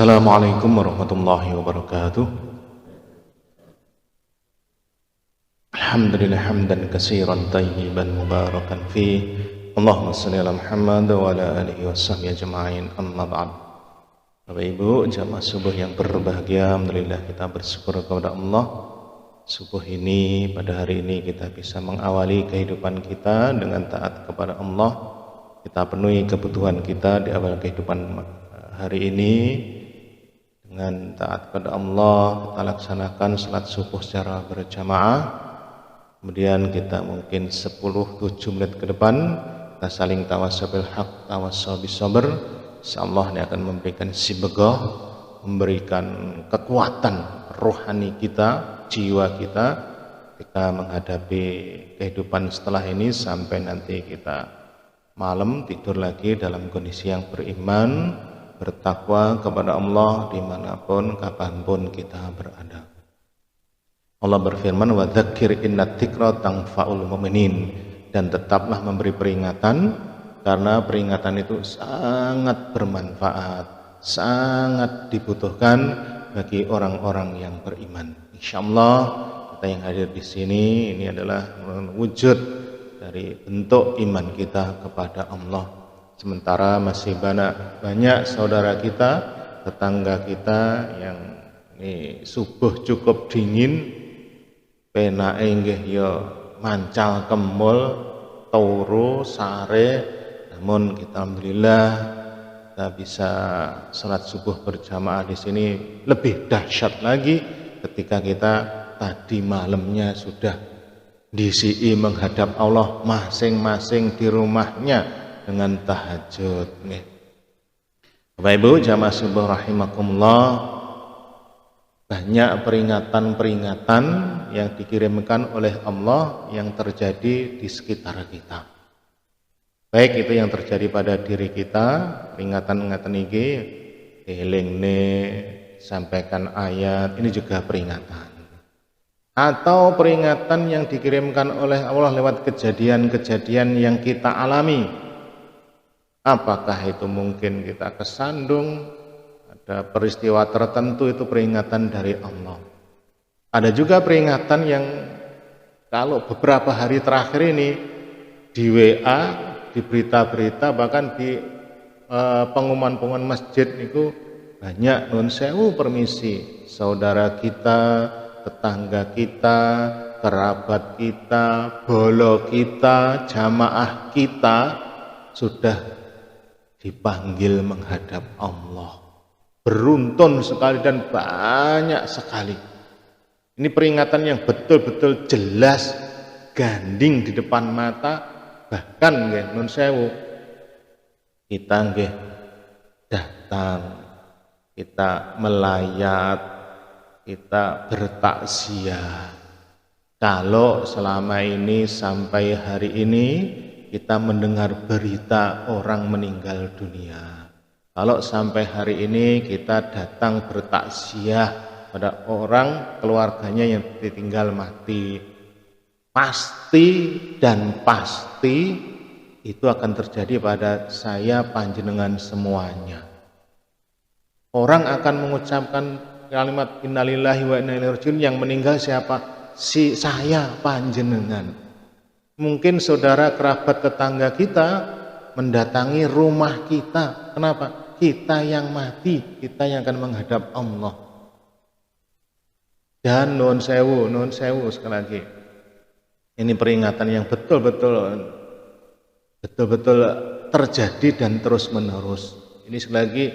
Assalamualaikum warahmatullahi wabarakatuh. Alhamdulillah hamdan katsiran tayyiban mubarakan fi. Allahumma shalli ala Muhammad wa ala alihi washabbihi ajma'in. Amma ba'd. Bapak Ibu jamaah subuh yang berbahagia, alhamdulillah kita bersyukur kepada Allah. Subuh ini, pada hari ini kita bisa mengawali kehidupan kita dengan taat kepada Allah. Kita penuhi kebutuhan kita di awal kehidupan hari ini dengan taat kepada Allah. Kita laksanakan salat subuh secara berjamaah. Kemudian kita mungkin 10-7 menit ke depan kita saling tawassul bil haq, tawassul bis sabr. Insyaallah ini akan memberikan sibghah, memberikan kekuatan rohani kita, jiwa kita ketika menghadapi kehidupan setelah ini sampai nanti kita malam tidur lagi dalam kondisi yang beriman, bertakwa kepada Allah dimanapun kapanpun kita berada. Allah berfirman, wa dzakir inna dzikra tanfa'ul mu'minin, dan tetaplah memberi peringatan karena peringatan itu sangat bermanfaat, sangat dibutuhkan bagi orang-orang yang beriman. Insyaallah kita yang hadir di sini ini adalah wujud dari bentuk iman kita kepada Allah. Sementara masih banyak saudara kita, tetangga kita yang ini subuh cukup dingin, penake nggih ya mancal kemul, turu, sare, namun kita alhamdulillah kita bisa salat subuh berjamaah di sini. Lebih dahsyat lagi ketika kita tadi malamnya sudah disii menghadap Allah masing-masing di rumahnya dengan tahajud. Bapak Ibu jamaah subuh rahimakumullah, banyak peringatan-peringatan yang dikirimkan oleh Allah yang terjadi di sekitar kita. Baik itu yang terjadi pada diri kita, peringatan-peringatan ini elingne, sampaikan ayat, ini juga peringatan. Atau peringatan yang dikirimkan oleh Allah lewat kejadian-kejadian yang kita alami. Apakah itu mungkin kita kesandung, ada peristiwa tertentu, itu peringatan dari Allah. Ada juga peringatan yang kalau beberapa hari terakhir ini di WA, di berita-berita, bahkan di pengumuman-pengumuman masjid itu banyak nun sewu permisi, saudara kita, tetangga kita, kerabat kita, bolo kita, jamaah kita sudah dipanggil menghadap Allah. Beruntun sekali dan banyak sekali. Ini peringatan yang betul-betul jelas, ganding di depan mata. Bahkan nggih nun sewu, kita nggih datang, kita melayat, kita bertakziah. Kalau selama ini sampai hari ini kita mendengar berita orang meninggal dunia, kalau sampai hari ini kita datang bertakziah pada orang keluarganya yang ditinggal mati, pasti dan pasti itu akan terjadi pada saya panjenengan semuanya. Orang akan mengucapkan kalimat innalillahi wa inna ilaihi rajiun, yang meninggal siapa? Saya panjenengan. Mungkin saudara, kerabat, tetangga kita mendatangi rumah kita. Kenapa? Kita yang mati, kita yang akan menghadap Allah. Dan nun sewu sekali lagi. Ini peringatan yang betul-betul terjadi dan terus menerus. Ini sekali lagi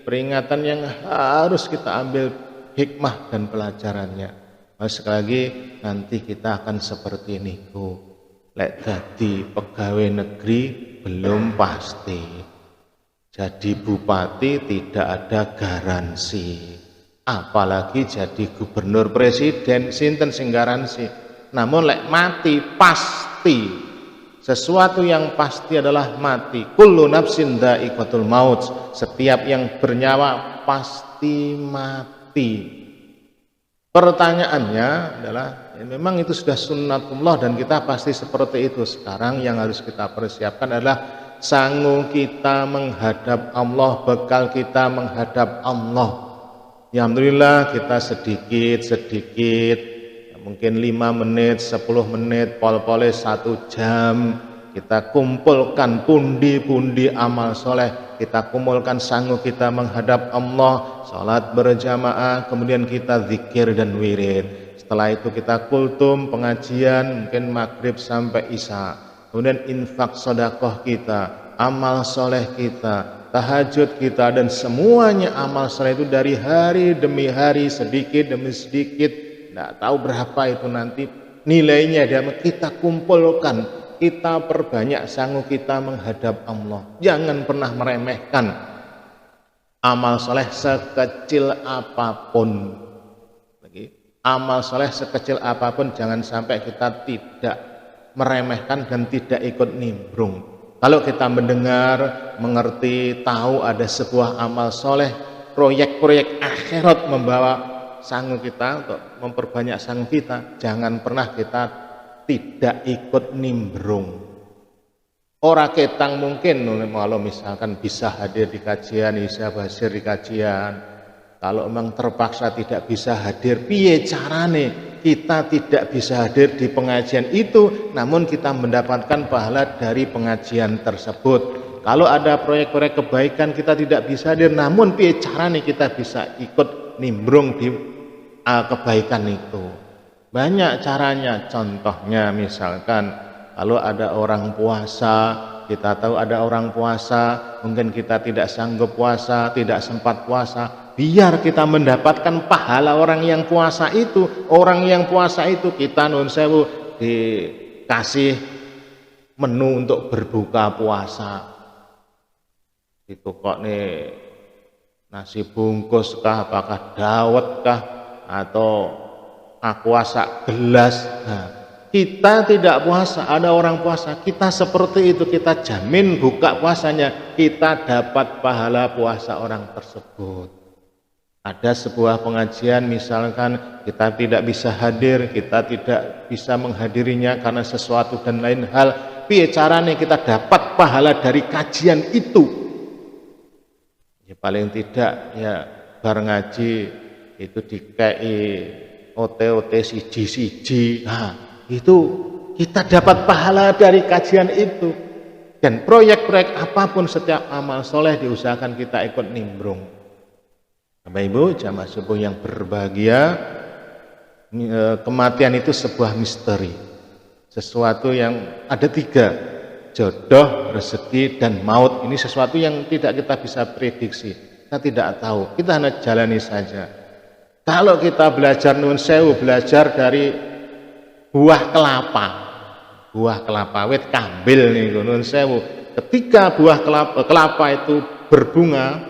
peringatan yang harus kita ambil hikmah dan pelajarannya. Sekali lagi nanti kita akan seperti niku. Lek dadi pegawai negeri belum pasti, jadi bupati tidak ada garansi, apalagi jadi gubernur, presiden, sinten sing garansi. Namun lek mati pasti, sesuatu yang pasti adalah mati. Kullu nafsin dha'iqatul maut, setiap yang bernyawa pasti mati. Pertanyaannya adalah, ya memang itu sudah sunnatullah dan kita pasti seperti itu. Sekarang yang harus kita persiapkan adalah sangu kita menghadap Allah, bekal kita menghadap Allah. Ya alhamdulillah kita sedikit, mungkin 5 menit, 10 menit, pol-pole 1 jam, kita kumpulkan pundi-pundi amal soleh, kita kumpulkan sangu kita menghadap Allah, sholat berjamaah, kemudian kita zikir dan wirid. Setelah itu kita kultum, pengajian, mungkin maghrib sampai isya. Kemudian infak sedekah kita, amal soleh kita, tahajud kita, dan semuanya amal soleh itu dari hari demi hari, sedikit demi sedikit. Tidak tahu berapa itu nanti nilainya, kita kumpulkan, kita perbanyak sangu kita menghadap Allah. Jangan pernah meremehkan amal soleh sekecil apapun. Amal soleh sekecil apapun jangan sampai kita tidak meremehkan dan tidak ikut nimbrung. Kalau kita mendengar, mengerti, tahu ada sebuah amal soleh, proyek-proyek akhirat membawa sangu kita untuk memperbanyak sangu kita, jangan pernah kita tidak ikut nimbrung. Orang ketang mungkin kalau misalkan bisa hadir di kajian, bisa hadir di kajian. Kalau memang terpaksa tidak bisa hadir, piye carane kita tidak bisa hadir di pengajian itu, namun kita mendapatkan pahala dari pengajian tersebut. Kalau ada proyek-proyek kebaikan kita tidak bisa hadir, namun piye carane kita bisa ikut nimbrung di kebaikan itu. Banyak caranya. Contohnya misalkan kalau ada orang puasa, kita tahu ada orang puasa, mungkin kita tidak sanggup puasa, tidak sempat puasa, biar kita mendapatkan pahala orang yang puasa itu. Orang yang puasa itu kita nun sewu dikasih menu untuk berbuka puasa. Itu kok nih nasi bungkus kah, apakah dawet kah, atau aqua sak gelas. Nah, kita tidak puasa, ada orang puasa, kita seperti itu, kita jamin buka puasanya, kita dapat pahala puasa orang tersebut. Ada sebuah pengajian misalkan kita tidak bisa hadir, kita tidak bisa menghadirinya karena sesuatu dan lain hal, piye caranya kita dapat pahala dari kajian itu? Ya paling tidak ya bar ngaji itu dikei OT siji-siji. Nah, itu kita dapat pahala dari kajian itu. Dan proyek-proyek apapun, setiap amal soleh diusahakan kita ikut nimbrung. Bapak Ibu jamaah subuh yang berbahagia, kematian itu sebuah misteri, sesuatu yang ada 3, jodoh, rezeki, dan maut. Ini sesuatu yang tidak kita bisa prediksi, kita tidak tahu, kita hanya jalani saja. Kalau kita belajar nun sewu, belajar dari buah kelapa wit kambil nih nun sewu. Ketika buah kelapa itu berbunga,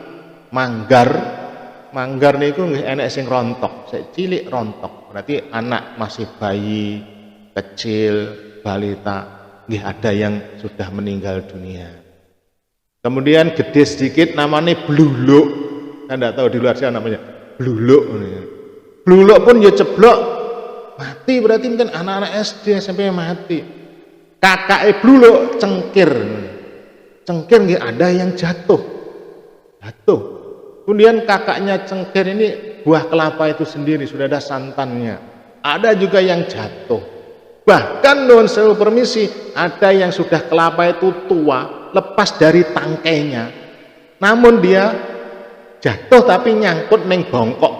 manggar niku nggih enek sing rontok, sik cilik rontok. Berarti anak masih bayi, kecil, balita, nggih ada yang sudah meninggal dunia. Kemudian gede sedikit namanya bluluk. Saya enggak tahu di luar sana namanya. Bluluk pun ya ceblok mati, berarti mungkin anak-anak SD SMP mati. Kakak bluluk cengkir nggih ada yang jatuh. Kemudian kakaknya cengkir ini buah kelapa itu sendiri sudah ada santannya, ada juga yang jatuh. Bahkan nuwun sewu permisi, ada yang sudah kelapa itu tua, lepas dari tangkainya, namun dia jatuh tapi nyangkut neng bongkok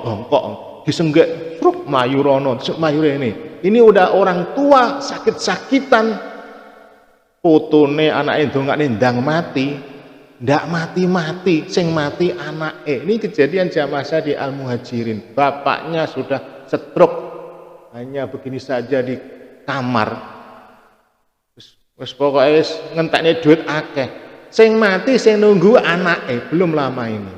disenggek truk mayurono ini udah orang tua sakit-sakitan, putune anake ndongakne ndang mati, ndak mati sing mati anake. Ini kejadian jamaah saya di Al Muhajirin, bapaknya sudah stroke, hanya begini saja di kamar, wis pokoke ngentekne duit akeh, sing mati sing nunggu anake. Belum lama ini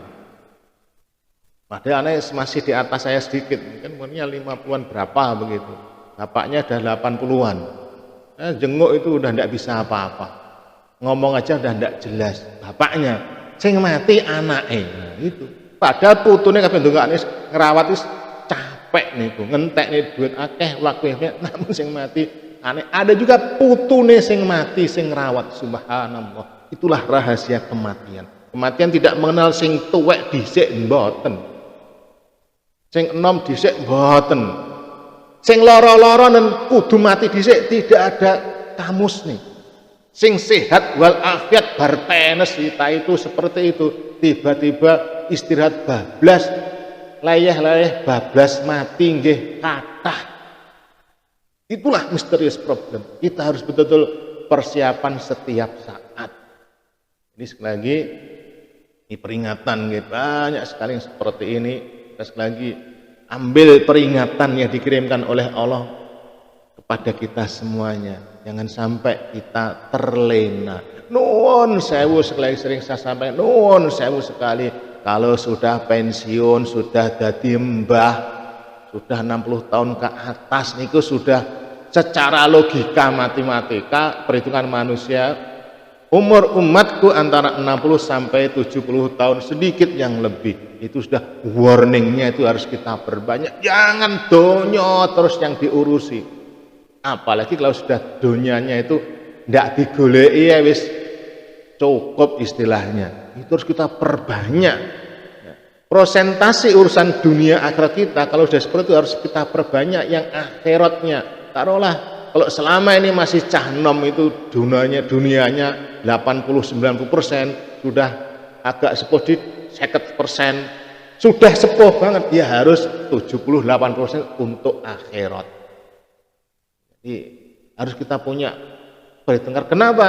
padahal anaknya masih di atas saya sedikit, mungkin umurnya 50-an berapa begitu, bapaknya udah 80-an. Jenguk itu udah tidak bisa apa-apa, ngomong aja udah tidak jelas. Bapaknya sing mati anake. Nah, itu padahal putune kabeh ndongakne ngrawat wis capek niku, ngentekne duit akeh waktu, namun sing mati aneh. Ada juga putune sing mati sing ngrawat, subhanallah. Itulah rahasia kematian. Kematian tidak mengenal sing tuwek dhisik mboten. Sing enom dhisik mboten. Sing lara-lara nen kudu mati dhisik, tidak ada kamus nih. Sing sehat wal afiat bar tenes kita itu seperti itu. Tiba-tiba istirahat bablas, layah-layah bablas mati nggih kathah. Itulah misterius problem. Kita harus betul-betul persiapan setiap saat. Ini sekali lagi ini peringatan nggih, banyak sekali yang seperti ini. Sekali lagi ambil peringatan yang dikirimkan oleh Allah kepada kita semuanya. Jangan sampai kita terlena. Nuwun sewu, sekali sering saya sampaikan, nuwun sewu sekali kalau sudah pensiun, sudah dadi mbah, sudah 60 tahun ke atas niku sudah secara logika matematika perhitungan manusia umur umatku antara 60 sampai 70 tahun sedikit yang lebih. Itu sudah warningnya, itu harus kita perbanyak. Jangan donyo terus yang diurusi. Apalagi kalau sudah donyanya itu ndak digoleki ya wis cukup istilahnya. Itu harus kita perbanyak. Prosentasi urusan dunia akhirat kita kalau sudah seperti itu harus kita perbanyak yang akhiratnya. Taruhlah kalau selama ini masih cah nom itu dunianya 80-90% sudah agak sepuh di 50%, sudah sepuh banget, dia harus 70-80% untuk akhirat. Jadi harus kita punya perhitungan. Kenapa?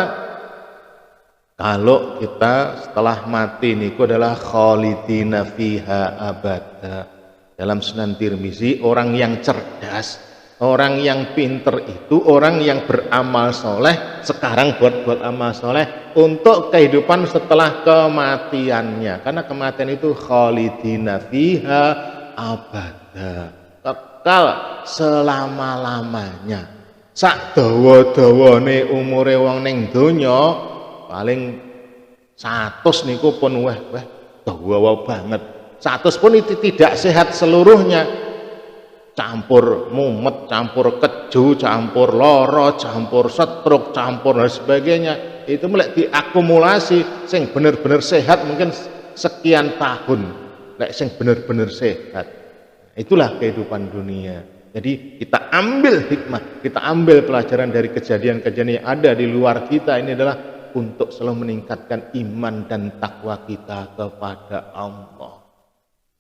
Kalau kita setelah mati niku adalah khalidina fiha abada. Dalam Sunan Tirmizi, orang yang cerdas, orang yang pinter itu orang yang beramal soleh sekarang buat amal soleh untuk kehidupan setelah kematiannya, karena kematian itu khalidina fiha abada, kekal selama-lamanya. Sak dawa-dawane umure wong ning donya paling 100 niku pun weh dawa banget. 100 pun itu tidak sehat seluruhnya. Campur mumet, campur keju, campur loro, campur stroke, campur dan sebagainya. Itu mulai diakumulasi. Sing bener-bener sehat mungkin sekian tahun. Lek sing bener-bener sehat. Itulah kehidupan dunia. Jadi kita ambil hikmah, kita ambil pelajaran dari kejadian-kejadian yang ada di luar kita. Ini adalah untuk selalu meningkatkan iman dan takwa kita kepada Allah.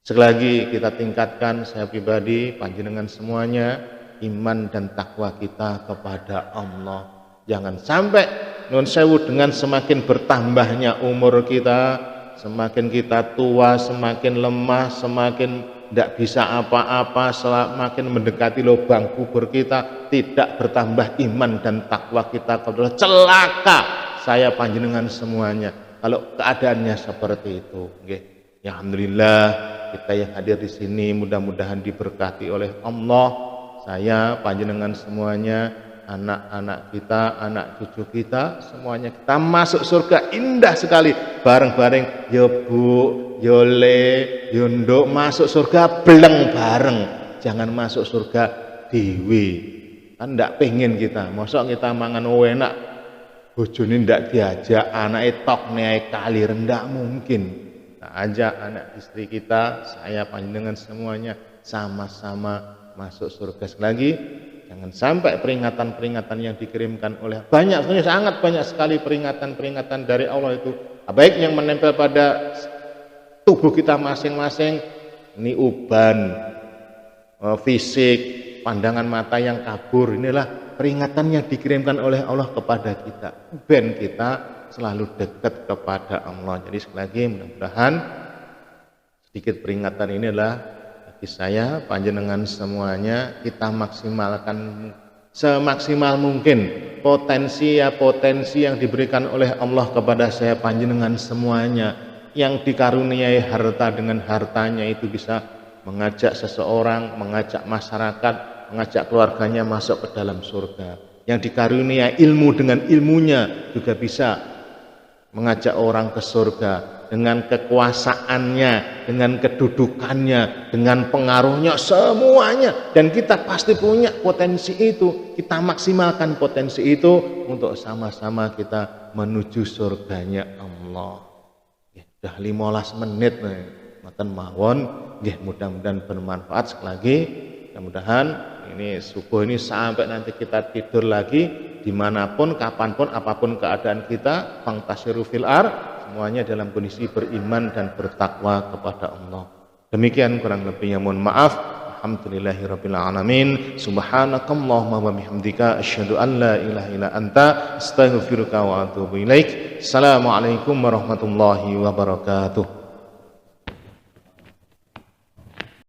Sekali lagi kita tingkatkan, saya pribadi, panjenengan semuanya, iman dan takwa kita kepada Allah. Jangan sampai nun sewu dengan semakin bertambahnya umur kita, semakin kita tua, semakin lemah, semakin tidak bisa apa-apa, semakin mendekati lubang kubur kita, tidak bertambah iman dan takwa kita kepada Allah. Celaka saya panjenengan semuanya kalau keadaannya seperti itu. Okay. Ya alhamdulillah kita yang hadir di sini mudah-mudahan diberkati oleh Allah. Saya panjenengan semuanya, anak-anak kita, anak cucu kita, semuanya kita masuk surga indah sekali bareng-bareng. Ya Bu, ya Le, ya Nduk, masuk surga beleng bareng. Jangan masuk surga dewe. Kan ndak pengen kita. Mosok kita mangan enak bojone ndak diajak, anake tok nek kali rendah mungkin. Ajak anak istri kita, saya panjenengan semuanya sama-sama masuk surga. Sekali lagi, jangan sampai peringatan-peringatan yang dikirimkan oleh sangat banyak sekali peringatan-peringatan dari Allah itu, baik yang menempel pada tubuh kita masing-masing, ini uban, fisik, pandangan mata yang kabur, inilah peringatan yang dikirimkan oleh Allah kepada kita. Ben kita selalu dekat kepada Allah. Jadi sekali lagi mudah-mudahan sedikit peringatan ini adalah bagi saya, panjenengan semuanya, kita maksimalkan semaksimal mungkin potensi yang diberikan oleh Allah kepada saya panjenengan semuanya. Yang dikaruniai harta, dengan hartanya itu bisa mengajak seseorang, mengajak masyarakat, mengajak keluarganya masuk ke dalam surga. Yang dikaruniai ilmu, dengan ilmunya juga bisa mengajak orang ke surga dengan kekuasaannya, dengan kedudukannya, dengan pengaruhnya, semuanya. Dan kita pasti punya potensi itu. Kita maksimalkan potensi itu untuk sama-sama kita menuju surganya Allah. Sudah 15 menit nih, makan mawon. Mudah-mudahan bermanfaat. Sekali lagi, mudah-mudahan ini subuh ini sampai nanti kita tidur lagi, dimanapun, kapanpun, apapun keadaan kita, fantasiru fil ar, semuanya dalam kondisi beriman dan bertakwa kepada Allah. Demikian kurang lebihnya, mohon maaf. Alhamdulillahirabbil alamin. Subhanakallahumma wa bihamdika asyhadu an la ilaha illa anta astaghfiruka wa atubu ilaik. Assalamualaikum warahmatullahi wabarakatuh.